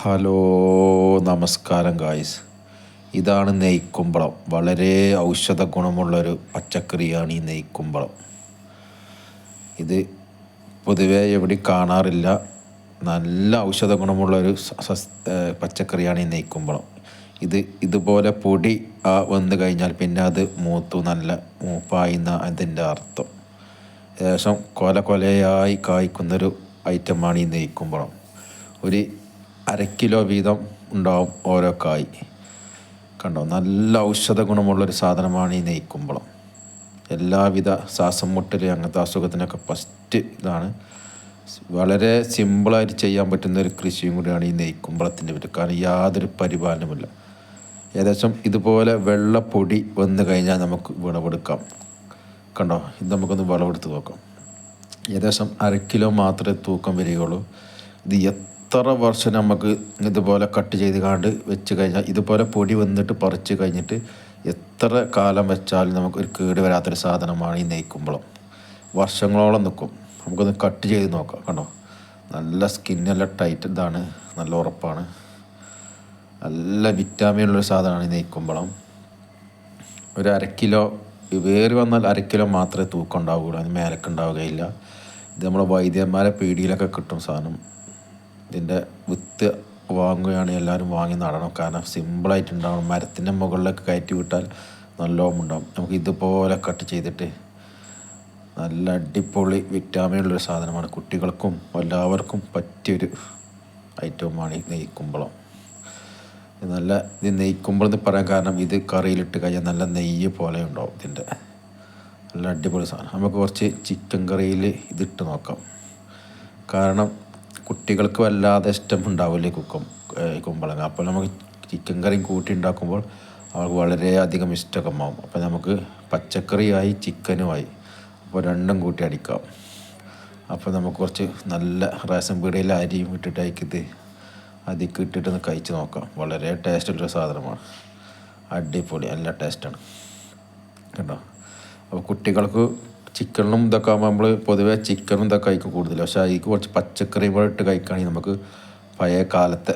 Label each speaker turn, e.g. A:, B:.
A: Hello, നമസ്കാരം guys. ഇതാണ് നെയ്ക്കുമ്പളം. വളരെ ഔഷധ ഗുണമുള്ളൊരു പച്ചക്കറിയാണ് ഈ നെയ്ക്കുമ്പളം. ഇത് പൊതുവേ എവിടെ കാണാറില്ല. നല്ല ഔഷധ ഗുണമുള്ളൊരു പച്ചക്കറിയാണ് ഈ നെയ്ക്കുമ്പളം. ഇതുപോലെ പൊടി വന്നു കഴിഞ്ഞാൽ പിന്നെ അത് മൂത്തു നല്ല മൂപ്പായിന്ന അതിൻ്റെ അർത്ഥം. ഏകദേശം കൊലയായി കായ്ക്കുന്നൊരു ഐറ്റമാണ് ഈ നെയ്ക്കുമ്പളം. ഒരു 1/2 കിലോ വീതം ഉണ്ടാവും ഓരോ കായ്. കണ്ടോ, നല്ല ഔഷധ ഗുണമുള്ളൊരു സാധനമാണ് ഈ നെയ്ക്കുമ്പളം. എല്ലാവിധ ശ്വാസം മുട്ടൽ അങ്ങനത്തെ അസുഖത്തിനൊക്കെ ഫസ്റ്റ് ഇതാണ്. വളരെ സിമ്പിളായിട്ട് ചെയ്യാൻ പറ്റുന്ന ഒരു കൃഷിയും കൂടിയാണ് ഈ നെയ്ക്കുമ്പളത്തിൻ്റെ വീട്. കാരണം യാതൊരു പരിപാലനമില്ല. ഏകദേശം ഇതുപോലെ വെള്ളപ്പൊടി വന്നു കഴിഞ്ഞാൽ നമുക്ക് വിളവെടുക്കാം. കണ്ടോ, ഇത് നമുക്കൊന്ന് വിളവെടുത്ത് നോക്കാം. ഏകദേശം 1/2 കിലോ മാത്രമേ തൂക്കം വരികയുള്ളൂ. ഇത് എത്ര വർഷം നമുക്ക് ഇതുപോലെ കട്ട് ചെയ്ത് വെച്ച് കഴിഞ്ഞാൽ ഇതുപോലെ പൊടി വന്നിട്ട് പറിച്ച് കഴിഞ്ഞിട്ട് എത്ര കാലം വെച്ചാലും നമുക്കൊരു കേട് വരാത്തൊരു സാധനമാണ് ഈ നെയ്ക്കുമ്പളം. വർഷങ്ങളോളം നിൽക്കും. നമുക്കൊന്ന് കട്ട് ചെയ്ത് നോക്കാം. കണ്ടോ, നല്ല സ്കിന്നെല്ലാം ടൈറ്റ്, ഇതാണ്, നല്ല ഉറപ്പാണ്. നല്ല വിറ്റാമിനുള്ള സാധനമാണ് ഈ നെയ്ക്കുമ്പളം. ഒരു 1/2 കിലോ വേറി വന്നാൽ 1/2 കിലോ മാത്രമേ തൂക്കം ഉണ്ടാവുകയുള്ളൂ. അതിന് മേലക്ക് ഉണ്ടാവുകയില്ല. ഇത് നമ്മളെ വൈദ്യന്മാരെ പീടിയിലൊക്കെ കിട്ടും സാധനം. ഇതിൻ്റെ വിത്ത് വാങ്ങുകയാണെങ്കിൽ എല്ലാവരും വാങ്ങി നടണം. കാരണം സിമ്പിളായിട്ടുണ്ടാവും. മരത്തിൻ്റെ മുകളിലൊക്കെ കയറ്റി വിട്ടാൽ നല്ലോണം ഉണ്ടാവും. നമുക്ക് ഇതുപോലെ കട്ട് ചെയ്തിട്ട് നല്ല അടിപൊളി വിറ്റാമിനുള്ളൊരു സാധനമാണ്. കുട്ടികൾക്കും എല്ലാവർക്കും പറ്റിയൊരു ഐറ്റവുമാണ് ഈ നെയ്ക്കുമ്പളം. ഇത് നെയ്ക്കുമ്പളം എന്ന് പറയാൻ കാരണം ഇത് കറിയിലിട്ട് കഴിഞ്ഞാൽ നല്ല നെയ്യ് പോലെ ഉണ്ടാവും. ഇതിൻ്റെ നല്ല അടിപൊളി സാധനം. നമുക്ക് കുറച്ച് ചിക്കൻ കറിയിൽ ഇതിട്ട് നോക്കാം. കാരണം കുട്ടികൾക്ക് വല്ലാതെ ഇഷ്ടം ഉണ്ടാവില്ല കുമ്പളങ്ങ. അപ്പോൾ നമുക്ക് ചിക്കൻ കറിയും കൂട്ടി ഉണ്ടാക്കുമ്പോൾ അവർക്ക് വളരെയധികം ഇഷ്ടമാവും. അപ്പോൾ നമുക്ക് പച്ചക്കറിയായി ചിക്കനുമായി, അപ്പോൾ രണ്ടും കൂട്ടി അടിക്കാം. അപ്പോൾ നമുക്ക് കുറച്ച് നല്ല റേഷൻ പീടികയിലെ അരിയും ഇട്ടിട്ട് അതിക്ക് ഇട്ടിട്ടൊന്ന് കഴിച്ച് നോക്കാം. വളരെ ടേസ്റ്റുള്ളൊരു സാധനമാണ്. അടിപൊളി, നല്ല ടേസ്റ്റാണ്. കേട്ടോ, അപ്പോൾ കുട്ടികൾക്ക് ചിക്കനും ഇതൊക്കെ ആകുമ്പോൾ നമ്മൾ പൊതുവേ ചിക്കനും ഇതൊക്കെ കഴിക്കും കൂടുതൽ. പക്ഷേ അതിക്ക് കുറച്ച് പച്ചക്കറിയും കൂടെ ഇട്ട് കഴിക്കുകയാണെങ്കിൽ നമുക്ക് പഴയ കാലത്തെ